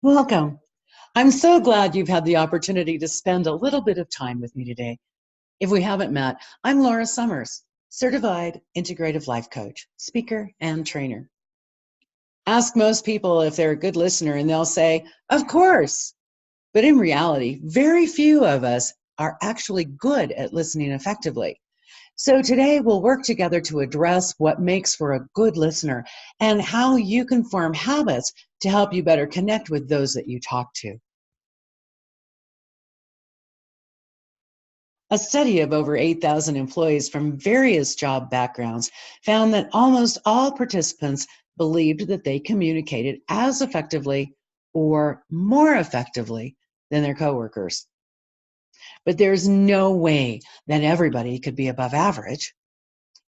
Welcome. I'm so glad you've had the opportunity to spend a little bit of time with me today. If we haven't met, I'm Laura Summers, certified integrative life coach, speaker, and trainer. Ask most people if they're a good listener, and they'll say, of course. But in reality, very few of us are actually good at listening effectively. So today we'll work together to address what makes for a good listener and how you can form habits to help you better connect with those that you talk to. A study of over 8,000 employees from various job backgrounds found that almost all participants believed that they communicated as effectively or more effectively than their coworkers. But there's no way that everybody could be above average.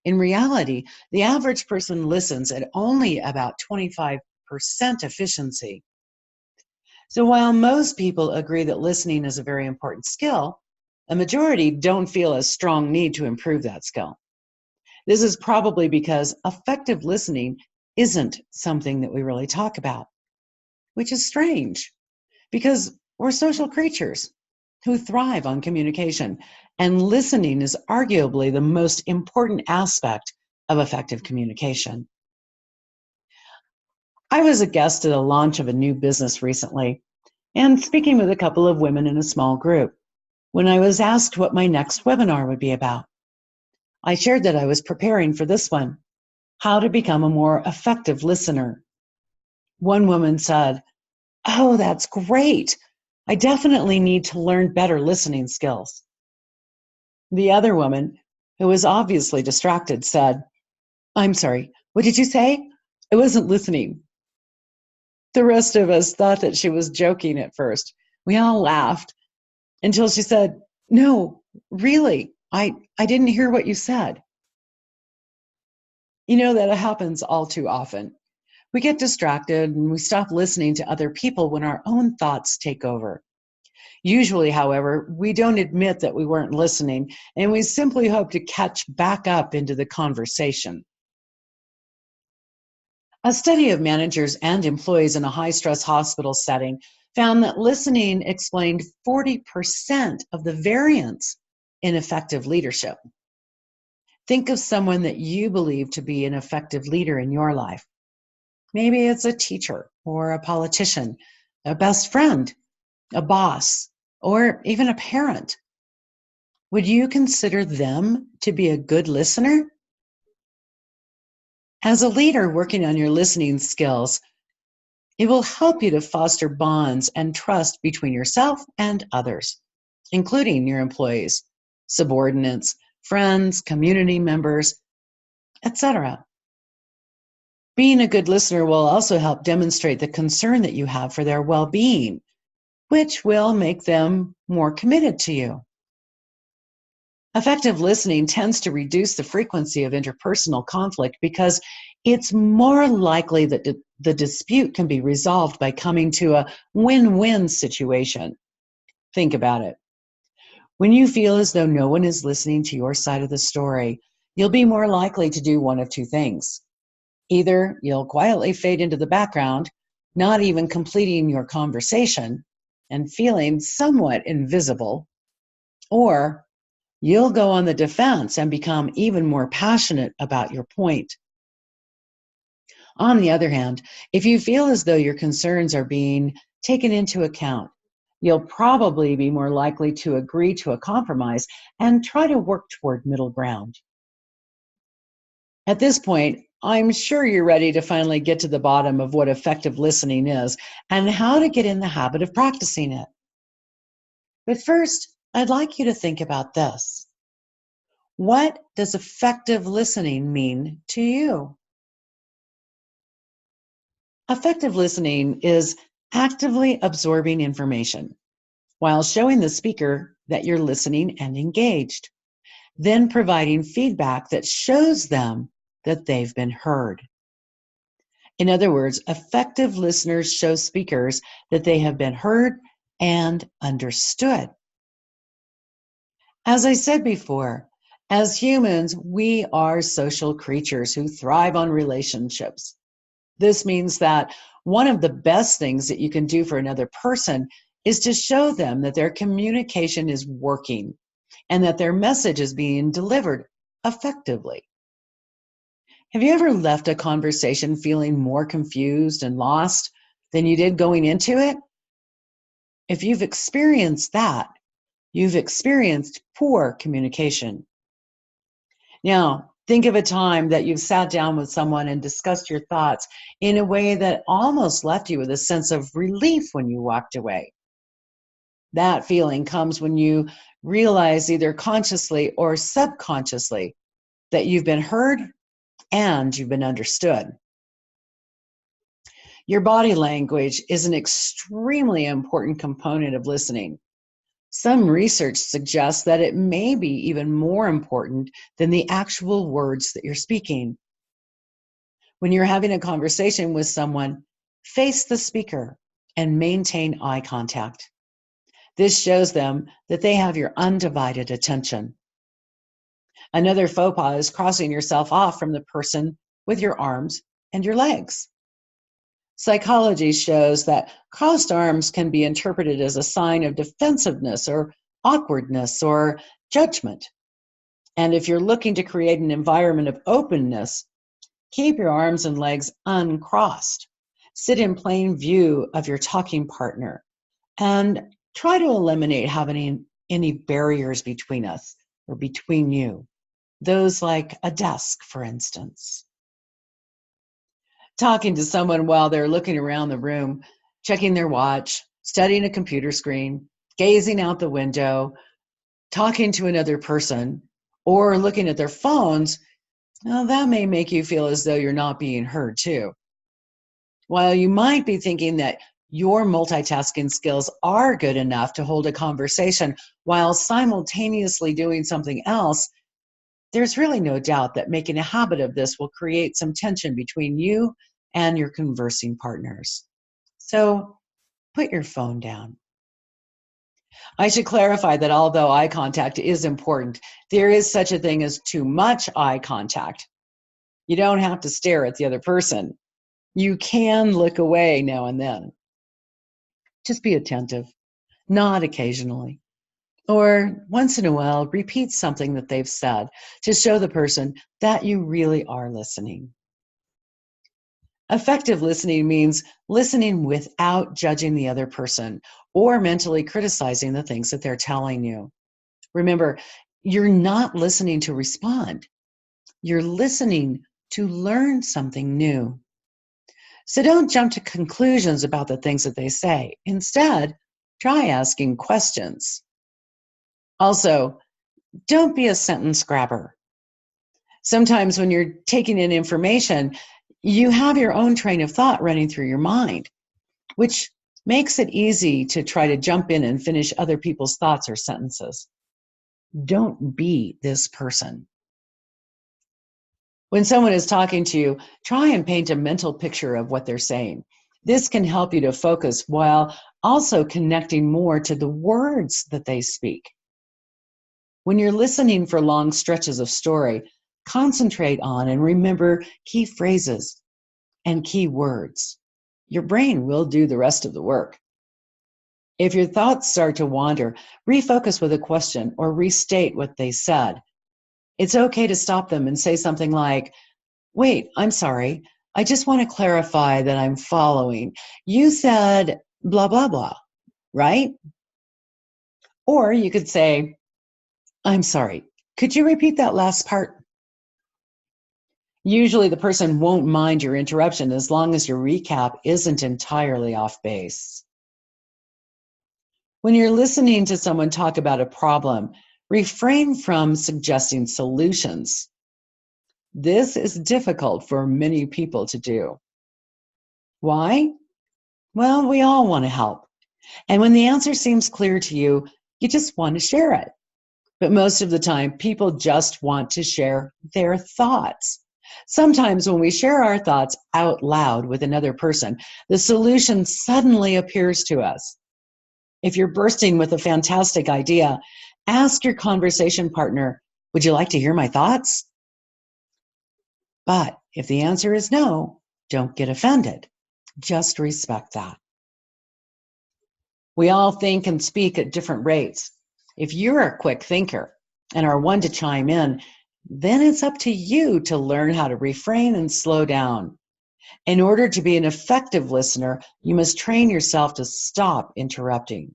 In reality, the average person listens at only about 25% efficiency. So while most people agree that listening is a very important skill, a majority don't feel a strong need to improve that skill. This is probably because effective listening isn't something that we really talk about, which is strange because we're social creatures who thrive on communication, and listening is arguably the most important aspect of effective communication. I was a guest at a launch of a new business recently and speaking with a couple of women in a small group when I was asked what my next webinar would be about. I shared that I was preparing for this one, how to become a more effective listener. One woman said, "Oh, that's great. I definitely need to learn better listening skills." The other woman, who was obviously distracted, said, "I'm sorry, what did you say? I wasn't listening." The rest of us thought that she was joking at first. We all laughed until she said, "No, really, I didn't hear what you said." You know, that happens all too often. We get distracted and we stop listening to other people when our own thoughts take over. Usually, however, we don't admit that we weren't listening, and we simply hope to catch back up into the conversation. A study of managers and employees in a high-stress hospital setting found that listening explained 40% of the variance in effective leadership. Think of someone that you believe to be an effective leader in your life. Maybe it's a teacher or a politician, a best friend, a boss, or even a parent. Would you consider them to be a good listener? As a leader working on your listening skills, it will help you to foster bonds and trust between yourself and others, including your employees, subordinates, friends, community members, etc. Being a good listener will also help demonstrate the concern that you have for their well-being, which will make them more committed to you. Effective listening tends to reduce the frequency of interpersonal conflict because it's more likely that the dispute can be resolved by coming to a win-win situation. Think about it. When you feel as though no one is listening to your side of the story, you'll be more likely to do one of two things. Either you'll quietly fade into the background, not even completing your conversation, and feeling somewhat invisible, or you'll go on the defense and become even more passionate about your point. On the other hand, if you feel as though your concerns are being taken into account, you'll probably be more likely to agree to a compromise and try to work toward middle ground. At this point, I'm sure you're ready to finally get to the bottom of what effective listening is and how to get in the habit of practicing it. But first, I'd like you to think about this. What does effective listening mean to you? Effective listening is actively absorbing information while showing the speaker that you're listening and engaged, then providing feedback that shows them that they've been heard. In other words, effective listeners show speakers that they have been heard and understood. As I said before, as humans, we are social creatures who thrive on relationships. This means that One of the best things that you can do for another person is to show them that their communication is working and that their message is being delivered effectively. Have you ever left a conversation feeling more confused and lost than you did going into it? If you've experienced that, you've experienced poor communication. Now, think of a time that you've sat down with someone and discussed your thoughts in a way that almost left you with a sense of relief when you walked away. That feeling comes when you realize, either consciously or subconsciously, that you've been heard and you've been understood. Your body language is an extremely important component of listening. Some research suggests that it may be even more important than the actual words that you're speaking. When you're having a conversation with someone, face the speaker and maintain eye contact. This shows them that they have your undivided attention. Another faux pas is crossing yourself off from the person with your arms and your legs. Psychology shows that crossed arms can be interpreted as a sign of defensiveness or awkwardness or judgment. And if you're looking to create an environment of openness, keep your arms and legs uncrossed. Sit in plain view of your talking partner and try to eliminate having any barriers between us or between you. Those like a desk, for instance. Talking to someone while they're looking around the room, checking their watch, studying a computer screen, gazing out the window, talking to another person, or looking at their phones, well, that may make you feel as though you're not being heard too. While you might be thinking that your multitasking skills are good enough to hold a conversation while simultaneously doing something else, there's really no doubt that making a habit of this will create some tension between you and your conversing partners. So put your phone down. I should clarify that although eye contact is important, there is such a thing as too much eye contact. You don't have to stare at the other person. You can look away now and then. Just be attentive, nod occasionally. Or once in a while, repeat something that they've said to show the person that you really are listening. Effective listening means listening without judging the other person or mentally criticizing the things that they're telling you. Remember, you're not listening to respond. You're listening to learn something new. So don't jump to conclusions about the things that they say. Instead, try asking questions. Also, don't be a sentence grabber. Sometimes when you're taking in information, you have your own train of thought running through your mind, which makes it easy to try to jump in and finish other people's thoughts or sentences. Don't be this person. When someone is talking to you, try and paint a mental picture of what they're saying. This can help you to focus while also connecting more to the words that they speak. When you're listening for long stretches of story, concentrate on and remember key phrases and key words. Your brain will do the rest of the work. If your thoughts start to wander, refocus with a question or restate what they said. It's okay to stop them and say something like, "Wait, I'm sorry. I just want to clarify that I'm following. You said blah, blah, blah, right?" Or you could say, "I'm sorry. Could you repeat that last part?" Usually the person won't mind your interruption as long as your recap isn't entirely off base. When you're listening to someone talk about a problem, refrain from suggesting solutions. This is difficult for many people to do. Why? Well, we all want to help. And when the answer seems clear to you, you just want to share it. But most of the time, people just want to share their thoughts. Sometimes when we share our thoughts out loud with another person, the solution suddenly appears to us. If you're bursting with a fantastic idea, ask your conversation partner, "Would you like to hear my thoughts?" But if the answer is no, don't get offended. Just respect that. We all think and speak at different rates. If you're a quick thinker and are one to chime in, then it's up to you to learn how to refrain and slow down. In order to be an effective listener, you must train yourself to stop interrupting.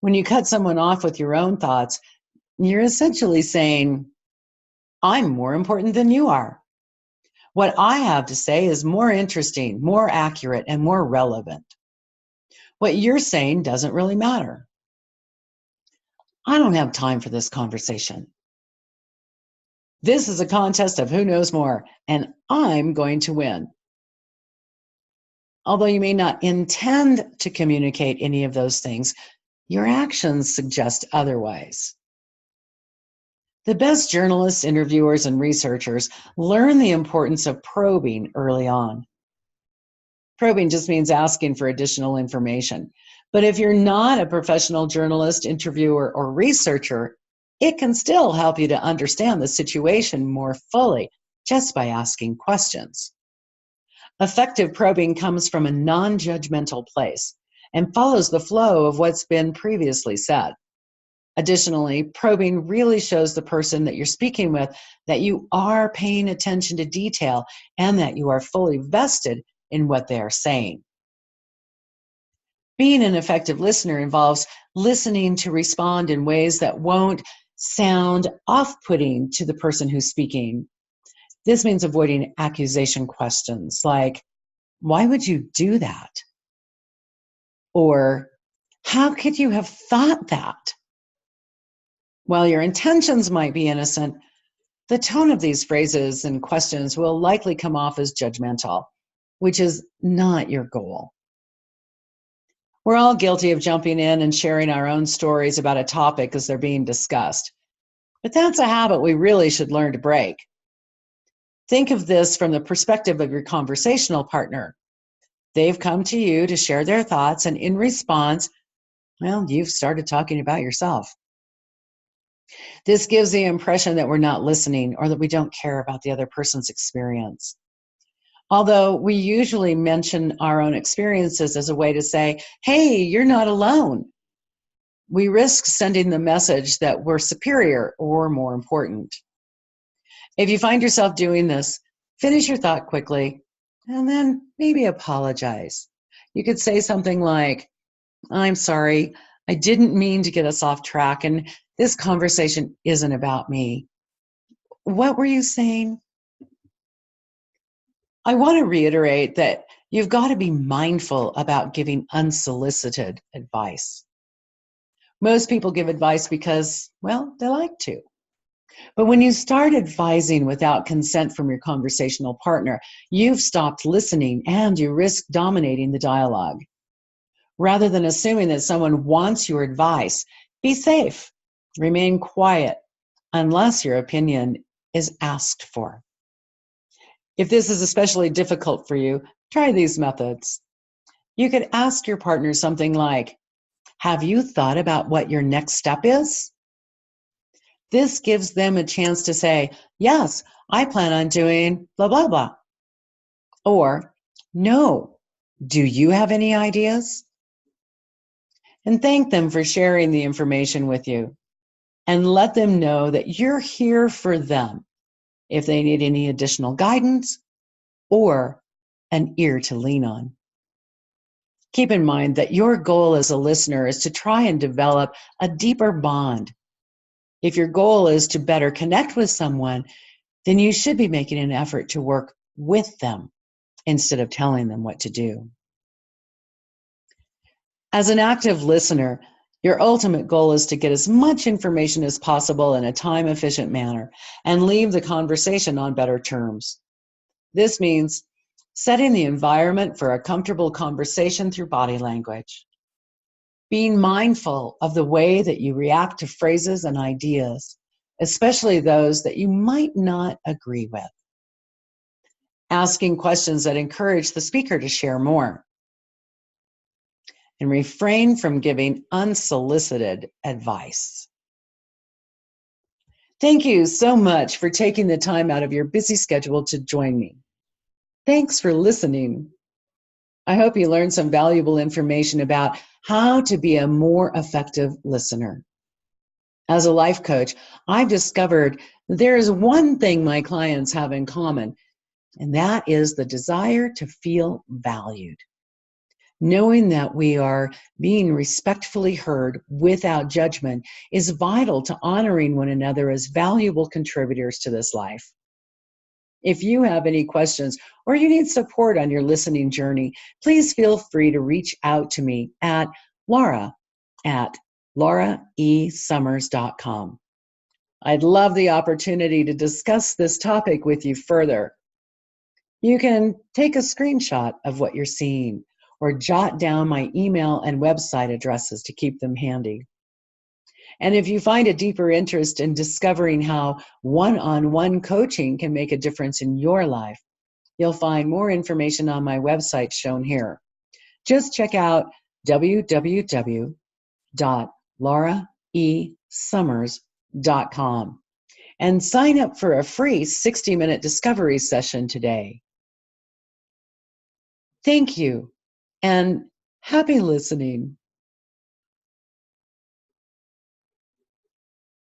When you cut someone off with your own thoughts, you're essentially saying, I'm more important than you are. What I have to say is more interesting, more accurate, and more relevant. What you're saying doesn't really matter. I don't have time for this conversation. This is a contest of who knows more, and I'm going to win. Although you may not intend to communicate any of those things, your actions suggest otherwise. The best journalists, interviewers, and researchers learn the importance of probing early on. Probing just means asking for additional information. But if you're not a professional journalist, interviewer, or researcher, it can still help you to understand the situation more fully just by asking questions. Effective probing comes from a non-judgmental place and follows the flow of what's been previously said. Additionally, probing really shows the person that you're speaking with that you are paying attention to detail and that you are fully vested in what they are saying. Being an effective listener involves listening to respond in ways that won't sound off-putting to the person who's speaking. This means avoiding accusation questions like, why would you do that? Or, how could you have thought that? While your intentions might be innocent, the tone of these phrases and questions will likely come off as judgmental, which is not your goal. We're all guilty of jumping in and sharing our own stories about a topic as they're being discussed. But that's a habit we really should learn to break. Think of this from the perspective of your conversational partner. They've come to you to share their thoughts, and in response, well, you've started talking about yourself. This gives the impression that we're not listening or that we don't care about the other person's experience. Although we usually mention our own experiences as a way to say, hey, you're not alone, we risk sending the message that we're superior or more important. If you find yourself doing this, finish your thought quickly and then maybe apologize. You could say something like, I'm sorry, I didn't mean to get us off track, and this conversation isn't about me. What were you saying? I want to reiterate that you've got to be mindful about giving unsolicited advice. Most people give advice because, well, they like to. But when you start advising without consent from your conversational partner, you've stopped listening and you risk dominating the dialogue. Rather than assuming that someone wants your advice, be safe. Remain quiet unless your opinion is asked for. If this is especially difficult for you, try these methods. You could ask your partner something like, have you thought about what your next step is? This gives them a chance to say, yes, I plan on doing blah, blah, blah. Or, no, do you have any ideas? And thank them for sharing the information with you. And let them know that you're here for them if they need any additional guidance or an ear to lean on. Keep in mind that your goal as a listener is to try and develop a deeper bond. If your goal is to better connect with someone, then you should be making an effort to work with them instead of telling them what to do. As an active listener, your ultimate goal is to get as much information as possible in a time-efficient manner and leave the conversation on better terms. This means setting the environment for a comfortable conversation through body language. Being mindful of the way that you react to phrases and ideas, especially those that you might not agree with. Asking questions that encourage the speaker to share more. And refrain from giving unsolicited advice. Thank you so much for taking the time out of your busy schedule to join me. Thanks for listening. I hope you learned some valuable information about how to be a more effective listener. As a life coach, I've discovered there is one thing my clients have in common, and that is the desire to feel valued. Knowing that we are being respectfully heard without judgment is vital to honoring one another as valuable contributors to this life. If you have any questions or you need support on your listening journey, please feel free to reach out to me at lauraesummers.com. I'd love the opportunity to discuss this topic with you further. You can take a screenshot of what you're seeing or jot down my email and website addresses to keep them handy. And if you find a deeper interest in discovering how one-on-one coaching can make a difference in your life, you'll find more information on my website shown here. Just check out www.lauraesummers.com and sign up for a free 60-minute discovery session today. Thank you, and happy listening.